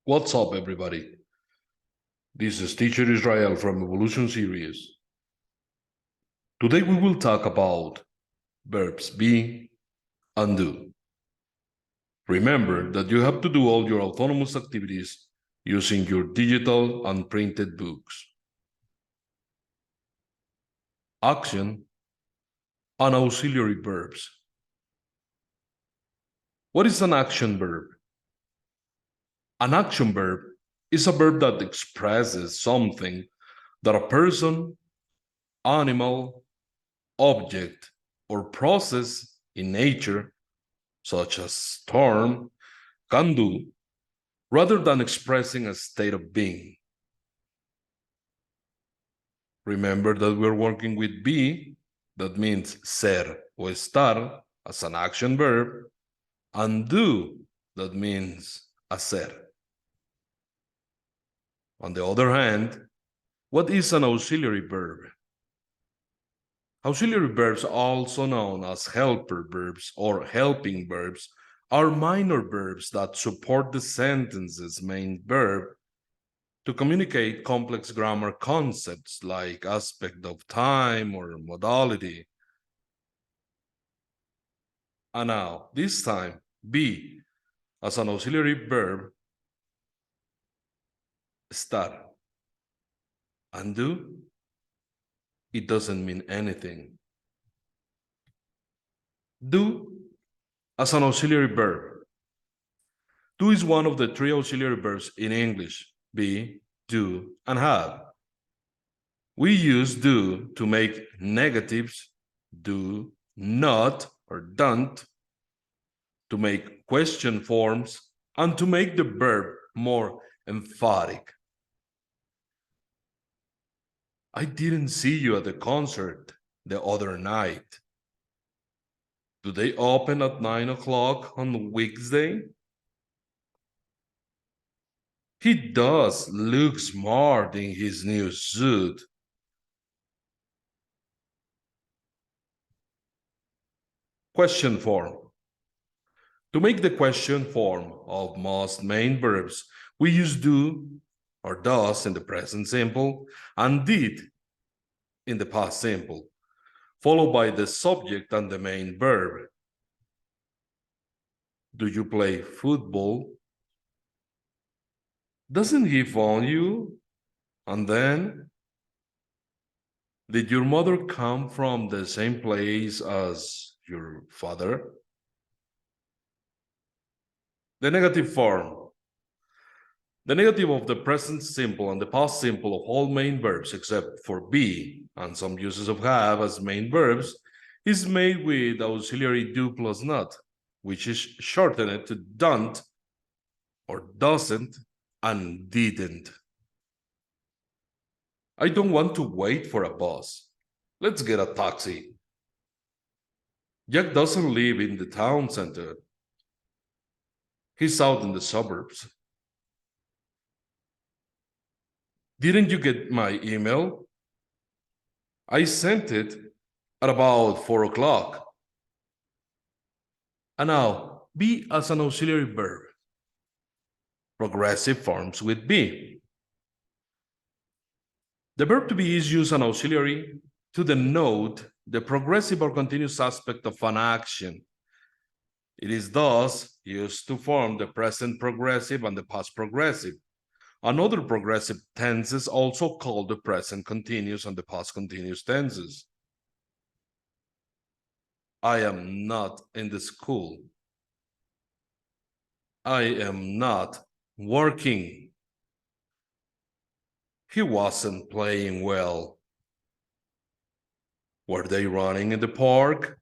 What's up, everybody? This is Teacher Israel from Evolution Series. Today we will talk about verbs be and do. Remember that you have to do all your autonomous activities using your digital and printed books. Action and auxiliary verbs. What is an action verb? An action verb is a verb that expresses something that a person, animal, object, or process in nature, such as storm, can do, rather than expressing a state of being. Remember that we're working with be, that means ser o estar, as an action verb, and do, that means hacer. On the other hand, what is an auxiliary verb? Auxiliary verbs, also known as helper verbs or helping verbs, are minor verbs that support the sentence's main verb to communicate complex grammar concepts like aspect of time or modality. And now, this time, be as an auxiliary verb, estar, and do, it doesn't mean anything. Do as an auxiliary verb. Do is one of the three auxiliary verbs in English: be, do, and have. We use do to make negatives, do, not, or don't, to make question forms, and to make the verb more emphatic. I didn't see you at the concert the other night. Do they open at 9 o'clock on Wednesday? He does look smart in his new suit. Question form. To make the question form of most main verbs, we use do or does in the present simple and did in the past simple, followed by the subject and the main verb. Do you play football? Doesn't he phone you? And then, did your mother come from the same place as your father? The negative form. The negative of the present simple and the past simple of all main verbs except for be and some uses of have as main verbs is made with auxiliary do plus not, which is shortened to don't or doesn't and didn't. I don't want to wait for a bus. Let's get a taxi. Jack doesn't live in the town center. He's out in the suburbs. Didn't you get my email? I sent it at about 4 o'clock. And now, be as an auxiliary verb. Progressive forms with be. The verb to be is used as an auxiliary to denote the progressive or continuous aspect of an action. It is thus used to form the present progressive and the past progressive. Another progressive tenses also called the present continuous and the past continuous tenses. I am not in the school. I am not working. He wasn't playing well. Were they running in the park?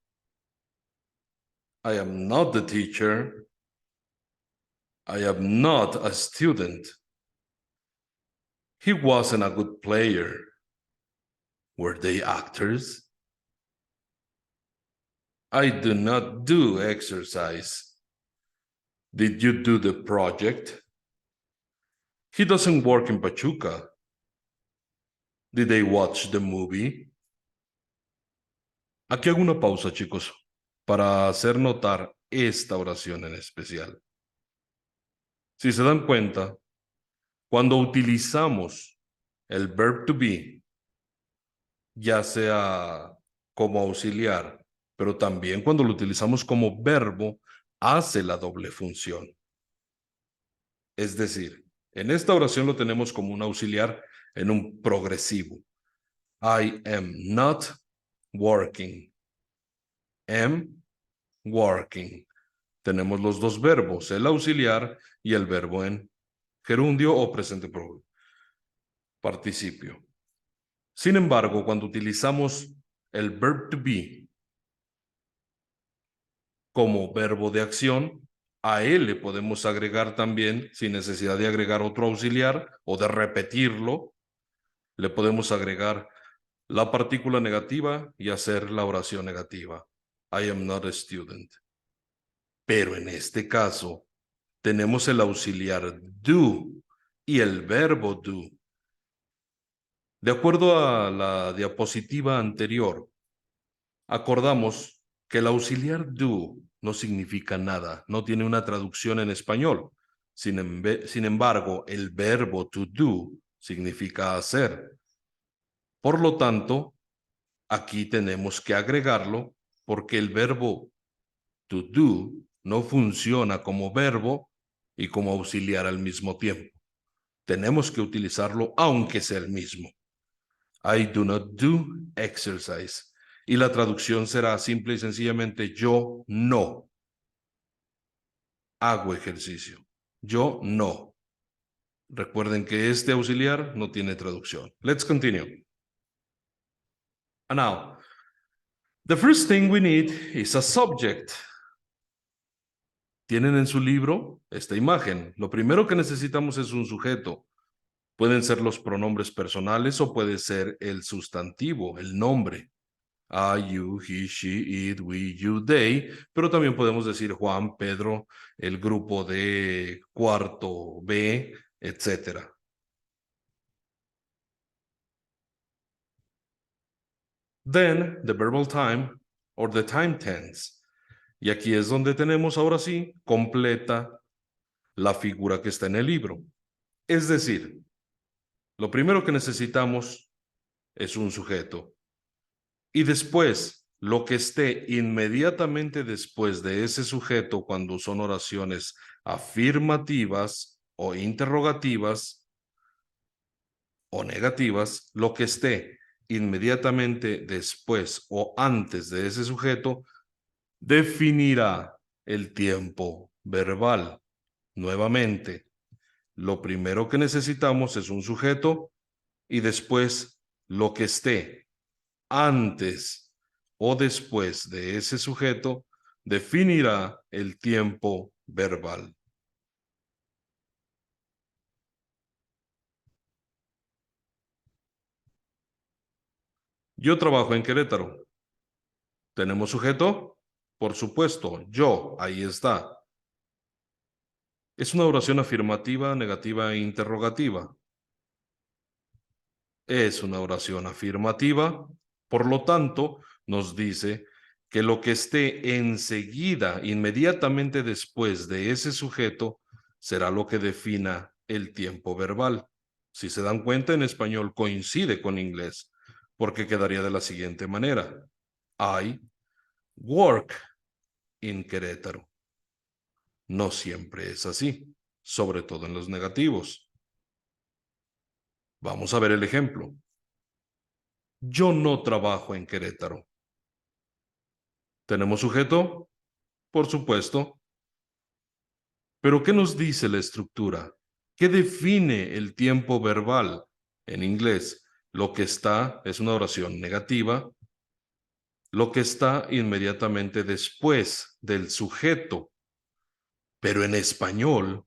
I am not the teacher. I am not a student. He wasn't a good player. Were they actors? I do not do exercise. Did you do the project? He doesn't work in Pachuca. Did they watch the movie? Aquí hago una pausa, chicos, para hacer notar esta oración en especial. Si se dan cuenta, Cuando utilizamos el verb to be, ya sea como auxiliar, pero también cuando lo utilizamos como verbo, hace la doble función. Es decir, en esta oración lo tenemos como un auxiliar en un progresivo. I am not working. Am working. Tenemos los dos verbos, el auxiliar y el verbo en gerundio o presente participio. Sin embargo, cuando utilizamos el verb to be como verbo de acción, a él le podemos agregar también, sin necesidad de agregar otro auxiliar o de repetirlo, le podemos agregar la partícula negativa y hacer la oración negativa. I am not a student. Pero en este caso, tenemos el auxiliar do y el verbo do. De acuerdo a la diapositiva anterior, acordamos que el auxiliar do no significa nada, no tiene una traducción en español. Sin embargo, el verbo to do significa hacer. Por lo tanto, aquí tenemos que agregarlo porque el verbo to do no funciona como verbo y como auxiliar al mismo tiempo. Tenemos que utilizarlo aunque sea el mismo. I do not do exercise. Y la traducción será simple y sencillamente yo no hago ejercicio. Yo no. Recuerden que este auxiliar no tiene traducción. Let's continue. And now, the first thing we need is a subject. Tienen en su libro esta imagen. Lo primero que necesitamos es un sujeto. Pueden ser los pronombres personales o puede ser el sustantivo, el nombre. I, you, he, she, it, we, you, they, pero también podemos decir Juan, Pedro, el grupo de cuarto B, etc. Then, the verbal time or the time tense. Y aquí es donde tenemos ahora sí completa la figura que está en el libro. Es decir, lo primero que necesitamos es un sujeto. Y después, lo que esté inmediatamente después de ese sujeto cuando son oraciones afirmativas o interrogativas o negativas, lo que esté inmediatamente después o antes de ese sujeto definirá el tiempo verbal. Nuevamente, lo primero que necesitamos es un sujeto y después lo que esté antes o después de ese sujeto definirá el tiempo verbal. Yo trabajo en Querétaro. ¿Tenemos sujeto? Por supuesto, yo, ahí está. Es una oración afirmativa, negativa e interrogativa. Es una oración afirmativa, por lo tanto, nos dice que lo que esté enseguida, inmediatamente después de ese sujeto, será lo que defina el tiempo verbal. Si se dan cuenta, en español coincide con inglés, porque quedaría de la siguiente manera. I work in Querétaro. No siempre es así, sobre todo en los negativos. Vamos a ver el ejemplo. Yo no trabajo en Querétaro. ¿Tenemos sujeto? Por supuesto. Pero ¿qué nos dice la estructura? ¿Qué define el tiempo verbal? En inglés, lo que está es una oración negativa. Lo que está inmediatamente después del sujeto. Pero en español,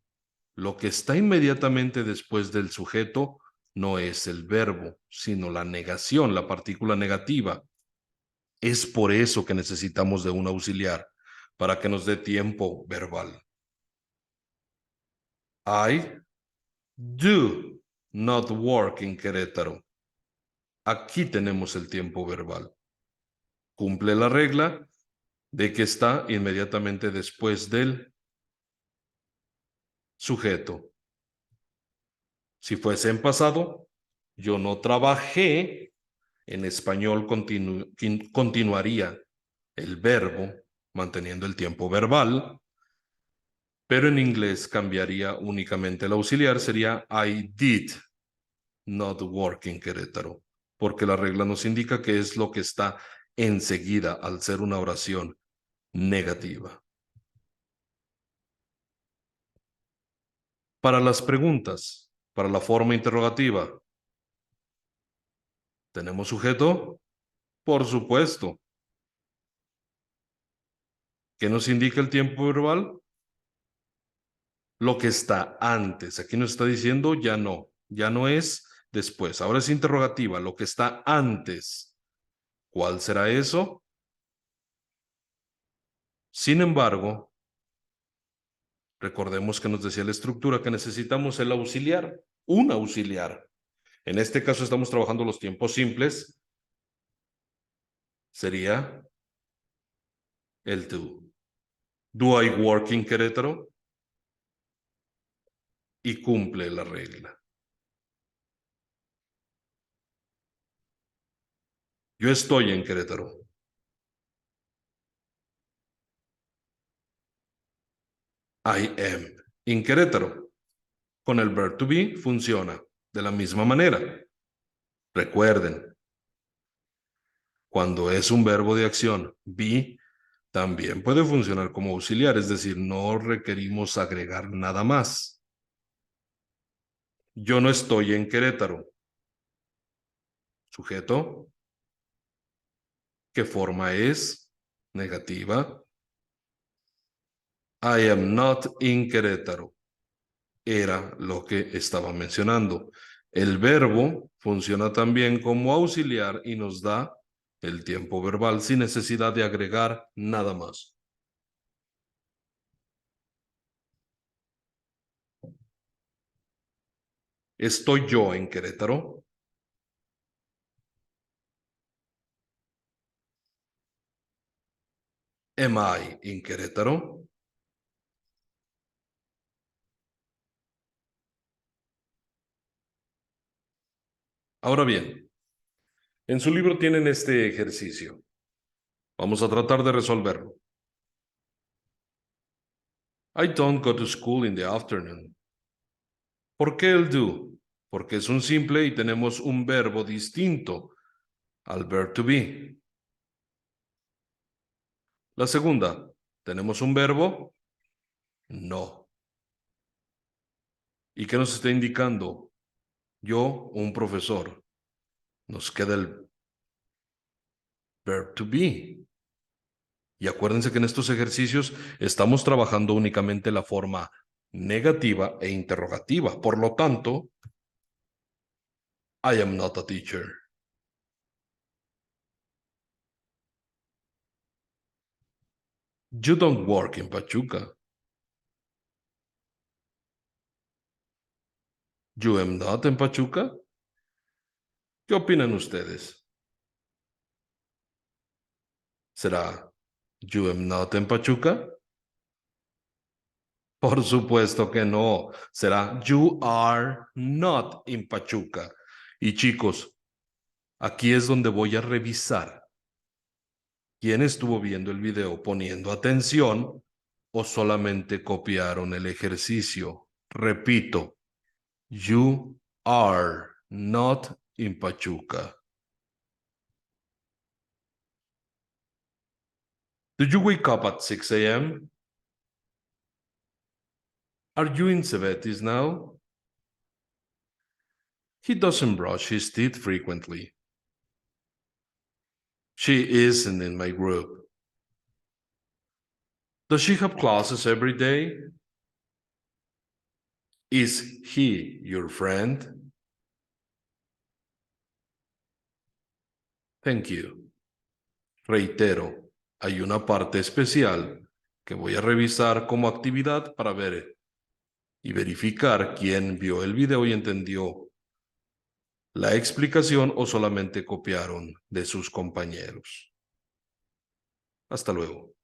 lo que está inmediatamente después del sujeto no es el verbo, sino la negación, la partícula negativa. Es por eso que necesitamos de un auxiliar, para que nos dé tiempo verbal. I do not work in Querétaro. Aquí tenemos el tiempo verbal. Cumple la regla de que está inmediatamente después del sujeto. Si fuese en pasado, yo no trabajé, en español continuaría el verbo manteniendo el tiempo verbal, pero en inglés cambiaría únicamente el auxiliar, sería I did not work in Querétaro, porque la regla nos indica que es lo que está enseguida al ser una oración negativa. Para las preguntas, para la forma interrogativa, ¿tenemos sujeto? Por supuesto. ¿Qué nos indica el tiempo verbal? Lo que está antes. Aquí nos está diciendo ya no es después. Ahora es interrogativa, lo que está antes. ¿Cuál será eso? Sin embargo, recordemos que nos decía la estructura que necesitamos el auxiliar, un auxiliar. En este caso estamos trabajando los tiempos simples. Sería el do. Do I work in Querétaro? Y cumple la regla. Yo estoy en Querétaro. I am in Querétaro. Con el verb to be funciona de la misma manera. Recuerden, cuando es un verbo de acción, be también puede funcionar como auxiliar, es decir, no requerimos agregar nada más. Yo no estoy en Querétaro. Sujeto. ¿Qué forma es? Negativa. I am not in Querétaro. Era lo que estaba mencionando. El verbo funciona también como auxiliar y nos da el tiempo verbal sin necesidad de agregar nada más. ¿Estoy yo en Querétaro? Am I in Querétaro? Ahora bien, en su libro tienen este ejercicio. Vamos a tratar de resolverlo. I don't go to school in the afternoon. ¿Por qué el do? Porque es un simple y tenemos un verbo distinto al verb to be. La segunda, ¿tenemos un verbo? No. ¿Y qué nos está indicando? Yo, un profesor. Nos queda el verb to be. Y acuérdense que en estos ejercicios estamos trabajando únicamente la forma negativa e interrogativa. Por lo tanto, I am not a teacher. You don't work in Pachuca. You am not en Pachuca. ¿Qué opinan ustedes? ¿Será you am not en Pachuca? Por supuesto que no. Será you are not in Pachuca. Y chicos, aquí es donde voy a revisar quién estuvo viendo el video poniendo atención o solamente copiaron el ejercicio. Repito, you are not in Pachuca. Do you wake up at 6 a.m.? Are you in Cebetis now? He doesn't brush his teeth frequently. She isn't in my group. Does she have classes every day? Is he your friend? Thank you. Reitero, hay una parte especial que voy a revisar como actividad para ver y verificar quién vio el video y entendió la explicación o solamente copiaron de sus compañeros. Hasta luego.